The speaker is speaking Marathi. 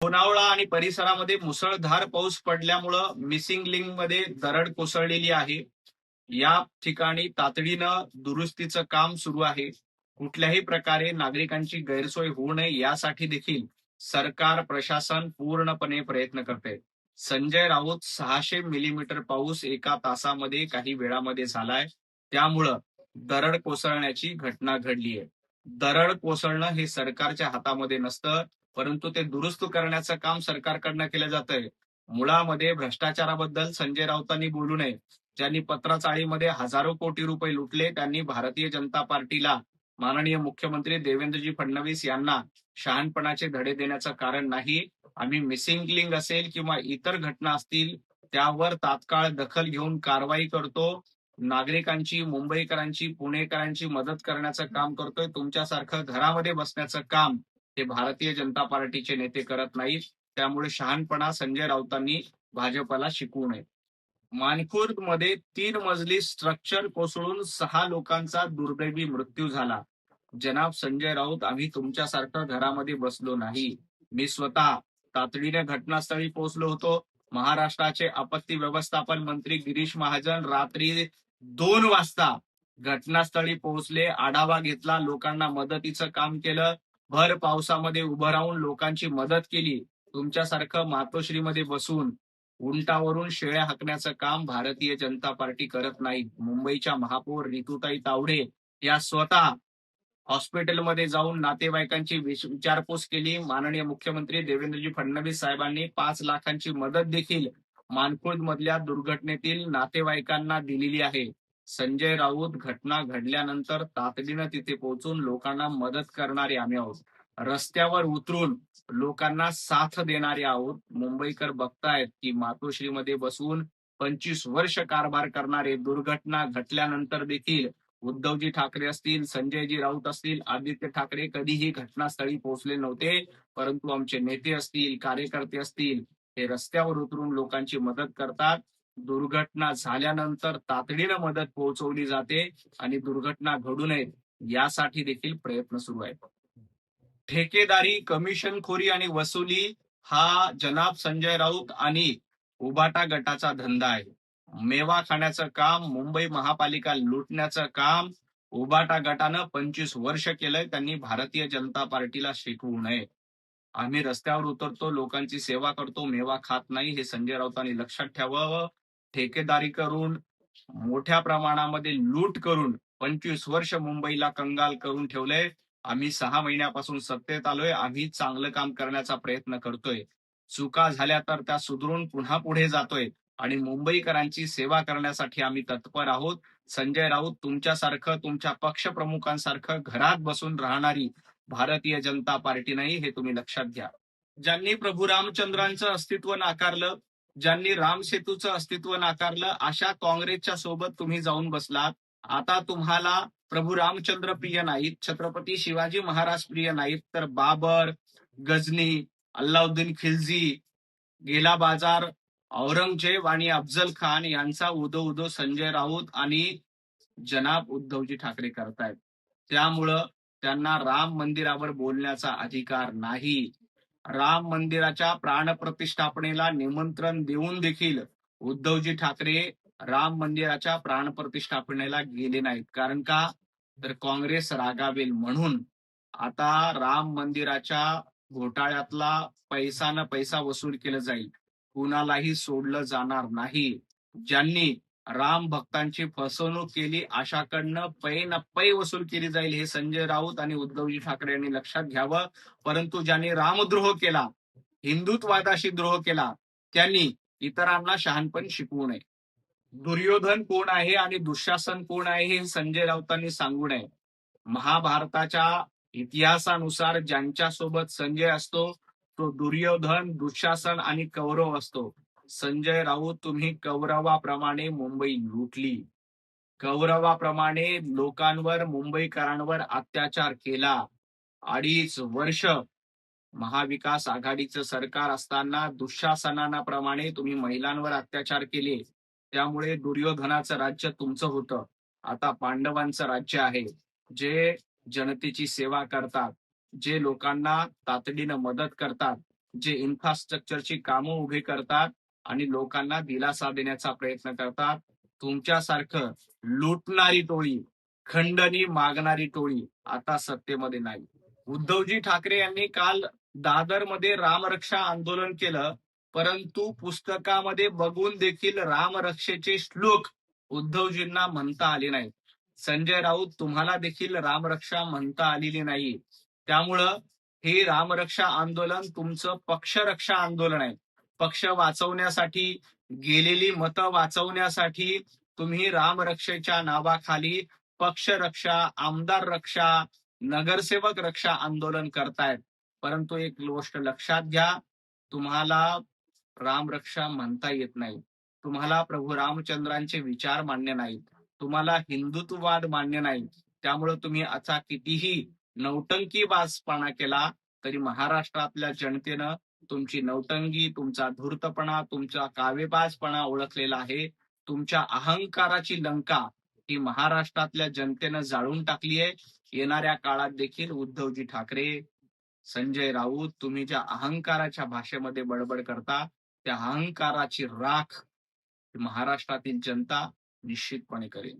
लोणावळा आणि परिसरामध्ये मुसळधार पाऊस पडल्यामुळं मिसिंग लिंक मध्ये दरड कोसळलेली आहे. या ठिकाणी तातडीनं दुरुस्तीचं काम सुरू आहे. कुठल्याही प्रकारे नागरिकांची गैरसोय होऊ नये यासाठी देखील सरकार प्रशासन पूर्णपणे प्रयत्न करते. संजय राऊत 600 मिलीमीटर पाऊस एका तासामध्ये काही वेळामध्ये झालाय. त्यामुळं दरड कोसळण्याची घटना घडलीय. दरड कोसळणं हे सरकारच्या हातामध्ये नसतं, परंतु ते दुरुस्त करण्याचं काम सरकारकडनं केलं जातंय. मुळामध्ये भ्रष्टाचाराबद्दल संजय राऊतांनी बोलू नये. ज्यांनी पत्राचाळीमध्ये हजारो कोटी रुपये लुटले त्यांनी भारतीय जनता पार्टीला माननीय मुख्यमंत्री देवेंद्रजी फडणवीस यांना शहाणपणाचे धडे देण्याचं कारण नाही. आम्ही मिसिंग लिंक असेल किंवा इतर घटना असतील त्यावर तात्काळ दखल घेऊन कारवाई करतो. नागरिकांची, मुंबईकरांची, पुणेकरांची मदत करण्याचं काम करतोय. तुमच्यासारखं घरामध्ये बसण्याचं काम हे भारतीय जनता पार्टीचे नेते करत नाहीत. त्यामुळे शहाणपणा संजय राऊतांनी भाजपला शिकवू नये. मानखुर्द मध्ये 3 मजली स्ट्रक्चर कोसळून 6 लोकांचा दुर्दैवी मृत्यू झाला. जनाब संजय राऊत, आम्ही तुमच्यासारखं घरामध्ये बसलो नाही. मी स्वतः तातडीने घटनास्थळी पोहोचलो होतो. महाराष्ट्राचे आपत्ती व्यवस्थापन मंत्री गिरीश महाजन रात्री 2 वाजता घटनास्थळी पोहोचले, आढावा घेतला, लोकांना मदतीचं काम केलं. भर पावसामध्ये उभं राहून लोकांची मदत केली. तुमच्यासारखं मातोश्रीमध्ये बसून उंटावरून शेळ्या हाकण्याचं काम भारतीय जनता पार्टी करत नाही. मुंबईच्या महापौर रितुताई तावडे या स्वतः हॉस्पिटलमध्ये जाऊन नातेवाईकांची विचारपूस केली. माननीय मुख्यमंत्री देवेंद्रजी फडणवीस साहेबांनी 5 लाखांची मदत देखील मानखुर्द मधल्या दुर्घटनेतील नातेवाईकांना दिलेली आहे. संजय राऊत, घटना घडल्यानंतर तातडीनं तिथे पोहोचून लोकांना मदत करणारे आम्ही आहोत. रस्त्यावर उतरून लोकांना साथ देणारे आहोत. मुंबईकर बघतायत की मातोश्रीमध्ये बसून 25 वर्ष कारभार करणारे दुर्घटना घटल्यानंतर देखील उद्धवजी ठाकरे असतील, संजयजी राऊत असतील, आदित्य ठाकरे कधीही घटनास्थळी पोहोचले नव्हते. परंतु आमचे नेते असतील, कार्यकर्ते असतील, हे रस्त्यावर उतरून लोकांची मदत करतात. दुर्घटना झाल्यानंतर तातडीनं मदत पोहोचवली जाते आणि दुर्घटना घडू नयेत यासाठी देखील प्रयत्न सुरू आहेत. ठेकेदारी, कमिशनखोरी आणि वसुली हा जनाब संजय राऊत आणि उबाटा गटाचा धंदा आहे. मेवा खाण्याचं काम, मुंबई महापालिका लुटण्याचं काम उबाटा गटानं 25 वर्ष केलंय. त्यांनी भारतीय जनता पार्टीला शिकवू नये. आम्ही रस्त्यावर उतरतो, लोकांची सेवा करतो, मेवा खात नाही, हे संजय राऊतांनी लक्षात ठेवावं. ठेकेदारी करून, मोठ्या प्रमाणामध्ये लूट करून 25 वर्ष मुंबईला कंगाल करून ठेवलंय. आम्ही 6 महिन्यापासून सत्तेत आलोय. आम्ही चांगलं काम करण्याचा प्रयत्न करतोय. चुका झाल्या तर त्या सुधारून पुन्हा पुढे जातोय आणि मुंबईकरांची सेवा करण्यासाठी आम्ही तत्पर आहोत. संजय राऊत, तुमच्यासारखं, तुमच्या पक्षप्रमुखांसारखं घरात बसून राहणारी भारतीय जनता पार्टी नाही, हे तुम्ही लक्षात घ्या. ज्यांनी प्रभू रामचंद्रांचं अस्तित्व नाकारलं, ज्यांनी रामसेतूचं अस्तित्व नाकारलं, अशा काँग्रेसच्या सोबत तुम्ही जाऊन बसलात. आता तुम्हाला प्रभू रामचंद्र प्रिय नाहीत, छत्रपती शिवाजी महाराज प्रिय नाहीत, तर बाबर, गजनी, अल्लाउद्दीन खिल्जी, गेला बाजार, औरंगजेब आणि अफजल खान यांचा उदो उदो संजय राऊत आणि जनाब उद्धवजी ठाकरे करतायत. त्यामुळं त्यांना राम मंदिरावर बोलण्याचा अधिकार नाही. राम मंदिराच्या प्राणप्रतिष्ठापनेला निमंत्रण देऊन देखील उद्धवजी ठाकरे राम मंदिराच्या प्राणप्रतिष्ठापनेला गेले नाहीत. कारण का? तर काँग्रेस रागावेल म्हणून. आता राम मंदिराच्या घोटाळ्यातला पैसा न पैसा वसूल केलं जाईल. कुणालाही सोडलं जाणार नाही. ज्यांनी राम भक्तांची फसवणूक केली अशाकडनं पै न पै वसूल केली जाईल, हे संजय राऊत आणि उद्धवजी ठाकरे यांनी लक्षात घ्यावं. परंतु ज्यांनी रामद्रोह केला, हिंदुत्वादाशी द्रोह केला, त्यांनी इतरांना शहाणपण शिकवू नये. दुर्योधन कोण आहे आणि दुःशासन कोण आहे हे संजय राऊतांनी सांगू नये. महाभारताच्या इतिहासानुसार ज्यांच्यासोबत संजय असतो तो दुर्योधन, दुःशासन आणि कौरव असतो. संजय राऊत, तुम्ही कौरवाप्रमाणे मुंबई लुटली. कौरवाप्रमाणे लोकांवर, मुंबईकरांवर अत्याचार केला. 2.5 वर्ष महाविकास आघाडीचं सरकार असताना दुःशासनाप्रमाणे तुम्ही महिलांवर अत्याचार केले. त्यामुळे दुर्योधनाचं राज्य तुमचं होतं. आता पांडवांचं राज्य आहे. जे जनतेची सेवा करतात, जे लोकांना तातडीनं मदत करतात, जे इन्फ्रास्ट्रक्चरची कामं उभी करतात आणि लोकांना दिलासा देण्याचा प्रयत्न करतात. तुमच्यासारखं लुटणारी टोळी, खंडणी मागणारी टोळी आता सत्तेमध्ये नाही. उद्धवजी ठाकरे यांनी काल दादरमध्ये रामरक्षा आंदोलन केलं, परंतु पुस्तकामध्ये बघून देखील रामरक्षेचे श्लोक उद्धवजींना म्हणता आले नाहीत. संजय राऊत, तुम्हाला देखील रामरक्षा म्हणता आलेली नाही. त्यामुळं हे रामरक्षा आंदोलन तुमचं पक्षरक्षा आंदोलन आहे. पक्ष वाचवण्यासाठी, गेलेली मतं वाचवण्यासाठी तुम्ही रामरक्षेच्या नावाखाली पक्षरक्षा, आमदार रक्षा, नगरसेवक रक्षा आंदोलन करतायत. परंतु एक गोष्ट लक्षात घ्या, तुम्हाला रामरक्षा म्हणता येत नाही. तुम्हाला प्रभू रामचंद्रांचे विचार मान्य नाहीत. तुम्हाला हिंदुत्ववाद मान्य नाही. त्यामुळे तुम्ही असा कितीही नौटंकीबाजपणा केला तरी महाराष्ट्रातल्या जनतेनं तुमची नौटंकी, तुमचा धूर्तपणा, तुमचा कावेबाजपणा ओळखलेला आहे. तुमच्या अहंकाराची लंका ही महाराष्ट्रातल्या जनतेनं जाळून टाकली आहे. येणाऱ्या काळात देखील उद्धवजी ठाकरे, संजय राऊत, तुम्ही ज्या अहंकाराच्या भाषेमध्ये बडबड करता त्या अहंकाराची राख महाराष्ट्रातील जनता निश्चितपणे करेल.